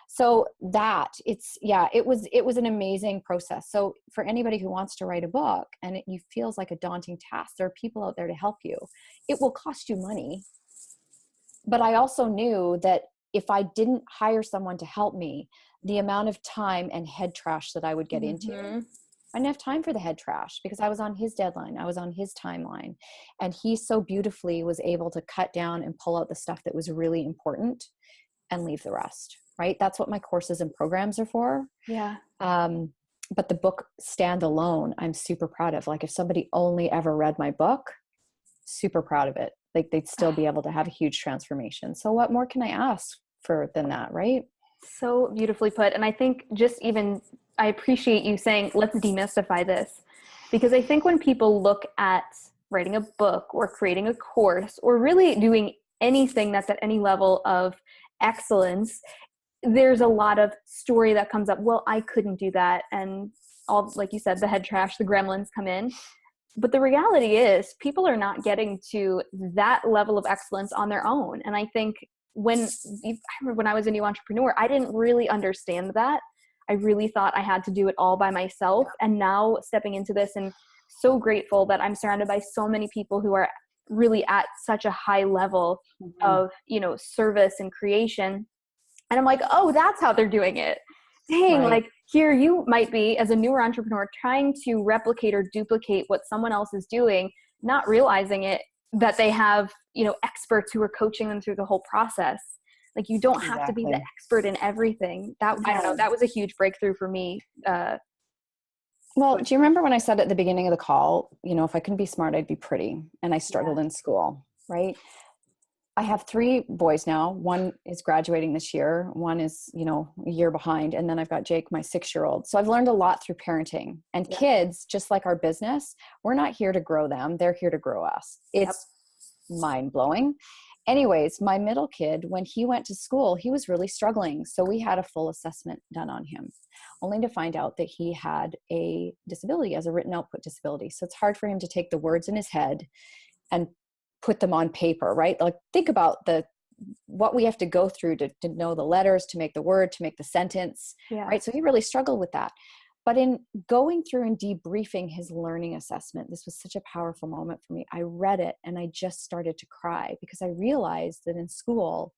Speaker 2: So it was an amazing process. So for anybody who wants to write a book and it feels like a daunting task, there are people out there to help you. It will cost you money. But I also knew that if I didn't hire someone to help me, the amount of time and head trash that I would get into, I didn't have time for the head trash because I was on his deadline. I was on his timeline. And he so beautifully was able to cut down and pull out the stuff that was really important and leave the rest, right? That's what my courses and programs are for.
Speaker 1: Yeah.
Speaker 2: But the book standalone, I'm super proud of. Like if somebody only ever read my book, super proud of it. Like they'd still be able to have a huge transformation. So what more can I ask for than that, right?
Speaker 1: So beautifully put. And I think I appreciate you saying, let's demystify this. Because I think when people look at writing a book or creating a course or really doing anything that's at any level of excellence, there's a lot of story that comes up. Well, I couldn't do that. And all, like you said, the head trash, the gremlins come in. But the reality is people are not getting to that level of excellence on their own. And I think I remember when I was a new entrepreneur, I didn't really understand that. I really thought I had to do it all by myself. And now stepping into this and so grateful that I'm surrounded by so many people who are really at such a high level of, service and creation. And I'm like, oh, that's how they're doing it. Dang, like here you might be as a newer entrepreneur trying to replicate or duplicate what someone else is doing, not realizing that they have, experts who are coaching them through the whole process. Like you don't have to be the expert in everything. I don't know. That was a huge breakthrough for me.
Speaker 2: Well, do you remember when I said at the beginning of the call, if I couldn't be smart, I'd be pretty. And I struggled in school, right? I have 3 boys now. One is graduating this year. One is, a year behind. And then I've got Jake, my 6-year-old. So I've learned a lot through parenting. And kids, just like our business, we're not here to grow them. They're here to grow us. It's mind-blowing. Anyways, my middle kid, when he went to school, he was really struggling. So we had a full assessment done on him, only to find out that he had a disability, as a written output disability. So it's hard for him to take the words in his head and put them on paper, right? Like, think about what we have to go through to know the letters, to make the word, to make the sentence,
Speaker 1: Yeah.
Speaker 2: right? So he really struggled with that. But in going through and debriefing his learning assessment, this was such a powerful moment for me. I read it and I just started to cry, because I realized that in school,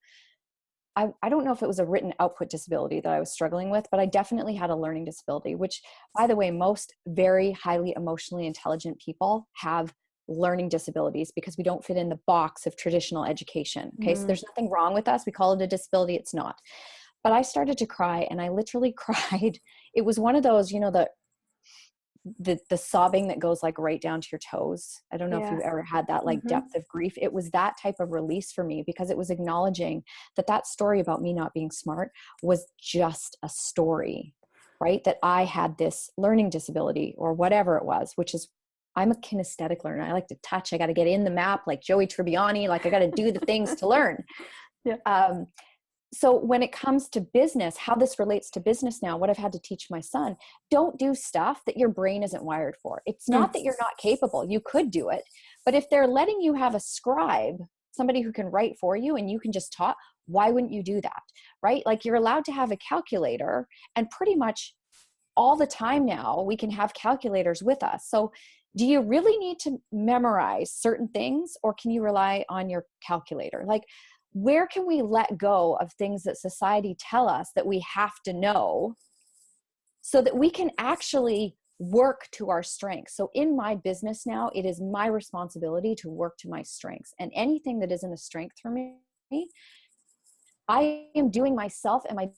Speaker 2: I don't know if it was a written output disability that I was struggling with, but I definitely had a learning disability, which, by the way, most very highly emotionally intelligent people have learning disabilities, because we don't fit in the box of traditional education. Okay. So there's nothing wrong with us. We call it a disability. It's not. But I started to cry, and I literally cried. It was one of those, the sobbing that goes like right down to your toes. I don't know if you've ever had that like depth of grief. It was that type of release for me, because it was acknowledging that story about me not being smart was just a story, right? That I had this learning disability or whatever it was, which is, I'm a kinesthetic learner. I like to touch. I got to get in the map like Joey Tribbiani. Like, I got to do the things to learn.
Speaker 1: Yeah.
Speaker 2: So when it comes to business, how this relates to business now, what I've had to teach my son, don't do stuff that your brain isn't wired for. It's not that you're not capable. You could do it. But if they're letting you have a scribe, somebody who can write for you, and you can just talk, why wouldn't you do that? Right? Like, you're allowed to have a calculator, and pretty much all the time now we can have calculators with us. So do you really need to memorize certain things, or can you rely on your calculator? Like, where can we let go of things that society tell us that we have to know, so that we can actually work to our strengths? So in my business now, it is my responsibility to work to my strengths, and anything that isn't a strength for me, I am doing myself and my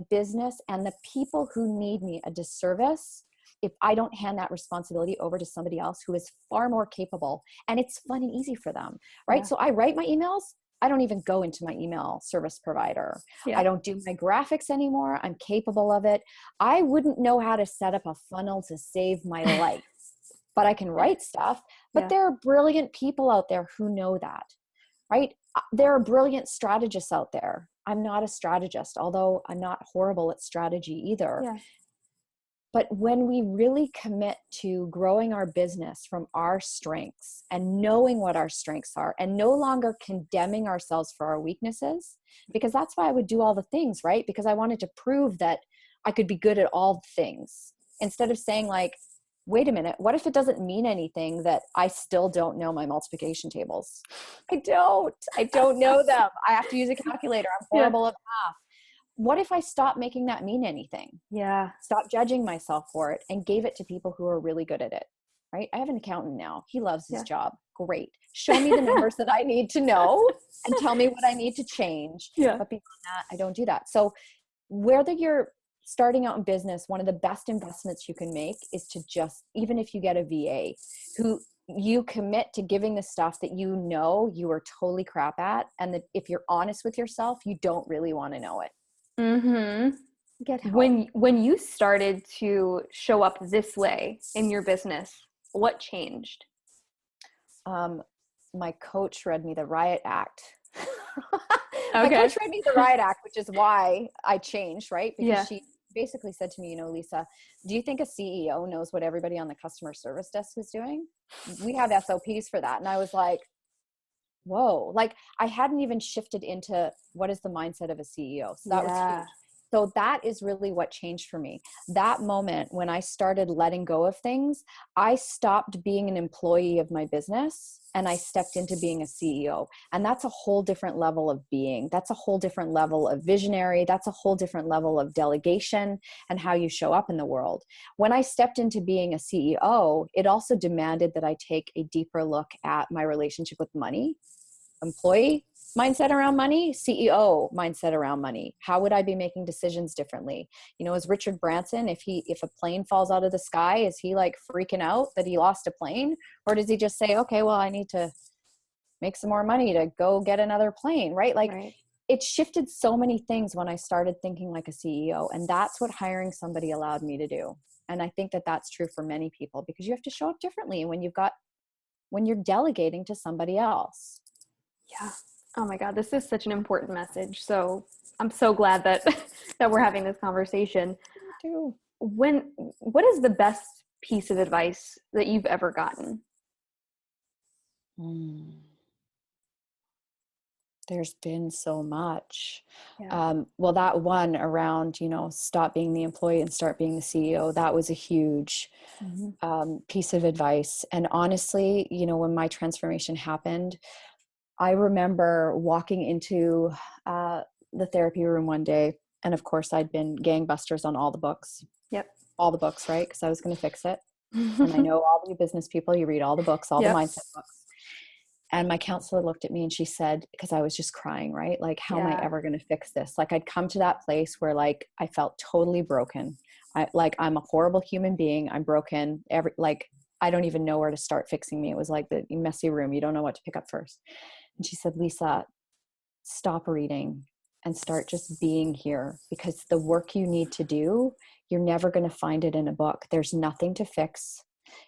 Speaker 2: business and the people who need me a disservice if I don't hand that responsibility over to somebody else who is far more capable, and it's fun and easy for them, right? So I write my emails. I don't even go into my email service provider. I don't do my graphics anymore. I'm capable of it. I wouldn't know how to set up a funnel to save my life, but I can write stuff. But there are brilliant people out there who know that, right? There are brilliant strategists out there. I'm not a strategist, although I'm not horrible at strategy either.
Speaker 1: Yeah.
Speaker 2: But when we really commit to growing our business from our strengths and knowing what our strengths are, and no longer condemning ourselves for our weaknesses, because that's why I would do all the things, right? Because I wanted to prove that I could be good at all things, instead of saying like, wait a minute, what if it doesn't mean anything that I still don't know my multiplication tables? I don't know them. I have to use a calculator. I'm horrible at math. What if I stopped making that mean anything?
Speaker 1: Yeah.
Speaker 2: Stop judging myself for it and gave it to people who are really good at it, right? I have an accountant now. He loves his job. Great. Show me the numbers that I need to know and tell me what I need to change. But beyond that, I don't do that. So whether you're starting out in business, one of the best investments you can make is to just, even if you get a VA who you commit to giving the stuff that you know you are totally crap at, and that if you're honest with yourself, you don't really want to know it. Get help.
Speaker 1: When you started to show up this way in your business, what changed?
Speaker 2: My coach read me the Riot Act. My coach read me the Riot Act, which is why I changed, right? Because she basically said to me, Lisa, do you think a CEO knows what everybody on the customer service desk is doing? We have SOPs for that. And I was like, whoa, like I hadn't even shifted into what is the mindset of a CEO. So that was huge. So that is really what changed for me. That moment when I started letting go of things, I stopped being an employee of my business and I stepped into being a CEO. And that's a whole different level of being. That's a whole different level of visionary. That's a whole different level of delegation and how you show up in the world. When I stepped into being a CEO, it also demanded that I take a deeper look at my relationship with money. Employee mindset around money, CEO mindset around money. How would I be making decisions differently? You know, as Richard Branson, if a plane falls out of the sky, is he like freaking out that he lost a plane? Or does he just say, okay, well, I need to make some more money to go get another plane, right? Like it shifted so many things when I started thinking like a CEO. And that's what hiring somebody allowed me to do. And I think that that's true for many people, because you have to show up differently when you're delegating to somebody else.
Speaker 1: Yeah. Oh my God, this is such an important message. So I'm so glad that that we're having this conversation.
Speaker 2: Me too.
Speaker 1: What is the best piece of advice that you've ever gotten?
Speaker 2: Mm. There's been so much.
Speaker 1: Yeah.
Speaker 2: Well, that one around, stop being the employee and start being the CEO, that was a huge
Speaker 1: Mhm.
Speaker 2: piece of advice. And honestly, when my transformation happened, I remember walking into the therapy room one day. And of course, I'd been gangbusters on
Speaker 1: Yep.
Speaker 2: all the books, right? Because I was going to fix it. And I know all the business people, you read all the books, all the
Speaker 1: Yep.
Speaker 2: mindset books. And my counselor looked at me and she said, because I was just crying, right? Like, how am I
Speaker 1: Yeah.
Speaker 2: ever going to fix this? Like, I'd come to that place where like I felt totally broken. I'm a horrible human being. I'm broken. I don't even know where to start fixing me. It was like the messy room. You don't know what to pick up first. And she said, Lisa, stop reading and start just being here, because the work you need to do, you're never going to find it in a book. There's nothing to fix.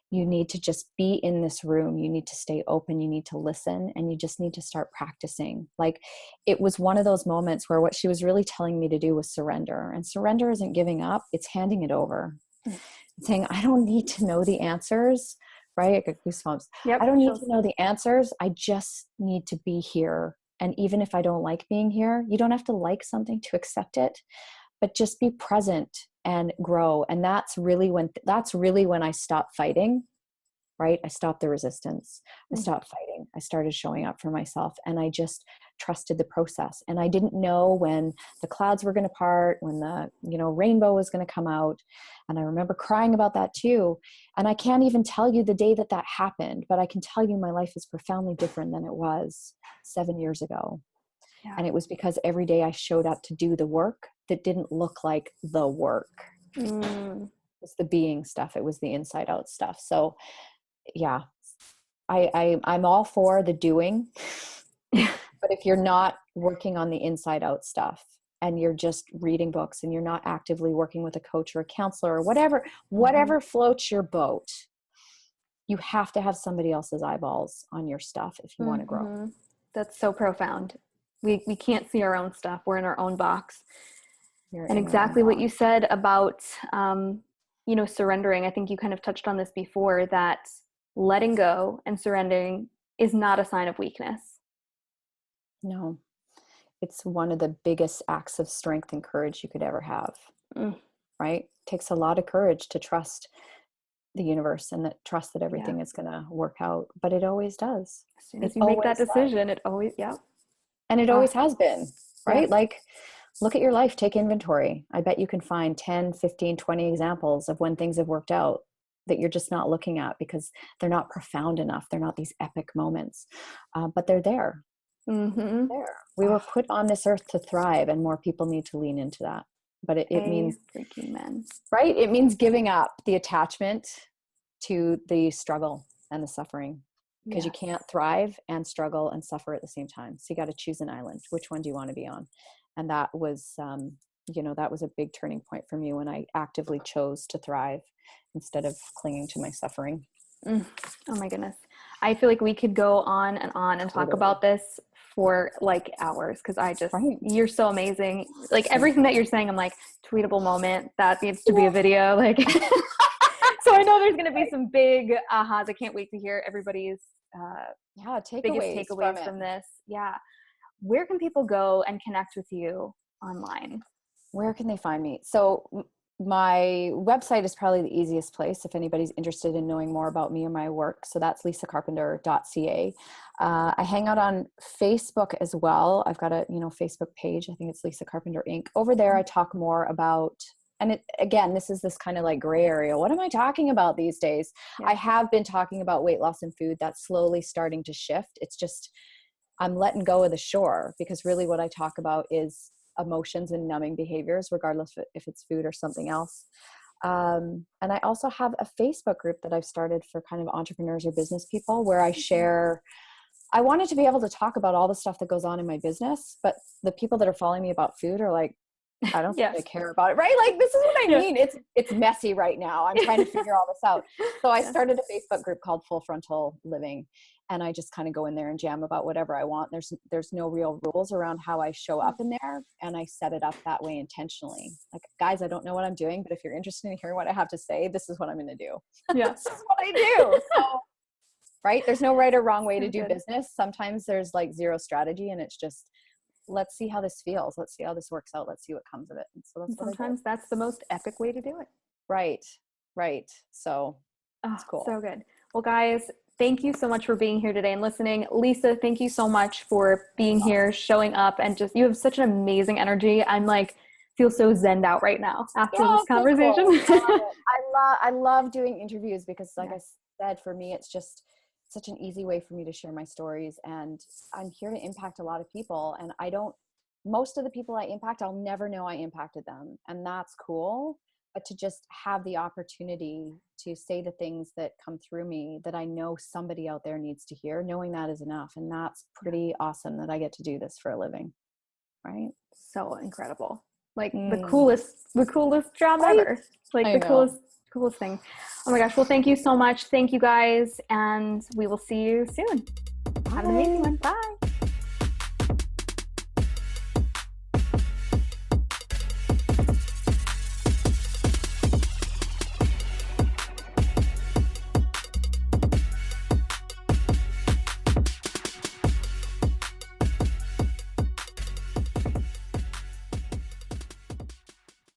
Speaker 2: You need to just be in this room. You need to stay open. You need to listen, and you just need to start practicing. Like, it was one of those moments where what she was really telling me to do was surrender. And surrender isn't giving up, it's handing it over. It's saying, I don't need to know the answers, right? I got goosebumps. I
Speaker 1: Yep.
Speaker 2: don't need
Speaker 1: Chills.
Speaker 2: to know the answers. I just need to be here. And even if I don't like being here, you don't have to like something to accept it, but just be present and grow. And that's really when I stopped fighting, right? I stopped the resistance. I
Speaker 1: Mm.
Speaker 2: stopped fighting. I started showing up for myself, and I just trusted the process. And I didn't know when the clouds were going to part, when the, rainbow was going to come out. And I remember crying about that too. And I can't even tell you the day that that happened, but I can tell you my life is profoundly different than it was 7 years ago.
Speaker 1: Yeah.
Speaker 2: And it was because every day I showed up to do the work that didn't look like the work.
Speaker 1: Mm.
Speaker 2: It was the being stuff. It was the inside out stuff. So yeah, I'm all for the doing, but if you're not working on the inside out stuff and you're just reading books and you're not actively working with a coach or a counselor or whatever floats your boat, you have to have somebody else's eyeballs on your stuff if you want to grow.
Speaker 1: Mm-hmm. That's so profound. We can't see our own stuff. We're in our own box.
Speaker 2: You're
Speaker 1: And
Speaker 2: in your own
Speaker 1: exactly what
Speaker 2: box.
Speaker 1: you said about, surrendering. I think you kind of touched on this before, that letting go and surrendering is not a sign of weakness.
Speaker 2: No, it's one of the biggest acts of strength and courage you could ever have,
Speaker 1: Mm.
Speaker 2: right? It takes a lot of courage to trust the universe and that trust that
Speaker 1: Yeah.
Speaker 2: everything is going to work out, but it always does.
Speaker 1: As soon
Speaker 2: It
Speaker 1: as you make that
Speaker 2: always does.
Speaker 1: decision, it always, yeah.
Speaker 2: And it always has been,
Speaker 1: Yeah.
Speaker 2: right? Like, look at your life, take inventory. I bet you can find 10, 15, 20 examples of when things have worked out that you're just not looking at because they're not profound enough. They're not these epic moments, but they're there.
Speaker 1: Mm-hmm.
Speaker 2: There. We were put on this earth to thrive, and more people need to lean into that. But it means,
Speaker 1: freaking men.
Speaker 2: right? It means giving up the attachment to the struggle and the suffering, because you can't thrive and struggle and suffer at the same time. So you got to choose an island. Which one do you want to be on? And that was, that was a big turning point for me when I actively chose to thrive instead of clinging to my suffering.
Speaker 1: Mm. Oh my goodness. I feel like we could go on and talk about this for like hours, because you're so amazing. Like everything that you're saying, I'm like, tweetable moment, that needs to be a video. Like, so I know there's going to be some big ahas. I can't wait to hear everybody's biggest takeaways from this. Yeah. Where can people go and connect with you online?
Speaker 2: Where can they find me? So my website is probably the easiest place if anybody's interested in knowing more about me and my work. So that's lisacarpenter.ca. I hang out on Facebook as well. I've got a Facebook page. I think it's Lisa Carpenter Inc. Over there, I talk more about, and this is this kind of like gray area. What am I talking about these days? Yeah. I have been talking about weight loss and food. That's slowly starting to shift. It's just, I'm letting go of the shore, because really what I talk about is emotions and numbing behaviors, regardless if it's food or something else. And I also have a Facebook group that I've started for kind of entrepreneurs or business people, where I wanted to be able to talk about all the stuff that goes on in my business, but the people that are following me about food are like, I don't think they care about it, right? Like, this is what I mean. It's messy right now. I'm trying to figure all this out. So I started a Facebook group called Full Frontal Living. and I just kind of go in there and jam about whatever I want. There's no real rules around how I show up in there, and I set it up that way intentionally. Like, guys, I don't know what I'm doing, but if you're interested in hearing what I have to say, this is what I'm going to do.
Speaker 1: Yeah.
Speaker 2: This is what I do. So, right? There's no right or wrong way to do
Speaker 1: Good.
Speaker 2: business. Sometimes there's like zero strategy, and it's just, let's see how this feels. Let's see how this works out. Let's see what comes of it. And so that's
Speaker 1: sometimes that's the most epic way to do it.
Speaker 2: Right. So
Speaker 1: that's
Speaker 2: cool.
Speaker 1: So good. Well, guys, thank you so much for being here today and listening. Lisa, thank you so much for being here, showing up, and just, you have such an amazing energy. I'm like, feel so zened out right now after this conversation.
Speaker 2: Cool. I love doing interviews because, like I said, for me, it's just such an easy way for me to share my stories, and I'm here to impact a lot of people. And most of the people I impact, I'll never know I impacted them. And that's cool. But to just have the opportunity to say the things that come through me that I know somebody out there needs to hear, knowing that is enough. And that's pretty awesome that I get to do this for a living. Right.
Speaker 1: So incredible. Like the coolest job ever. Like the coolest thing. Oh my gosh. Well, thank you so much. Thank you guys. And we will see you soon. Have an amazing one. Bye.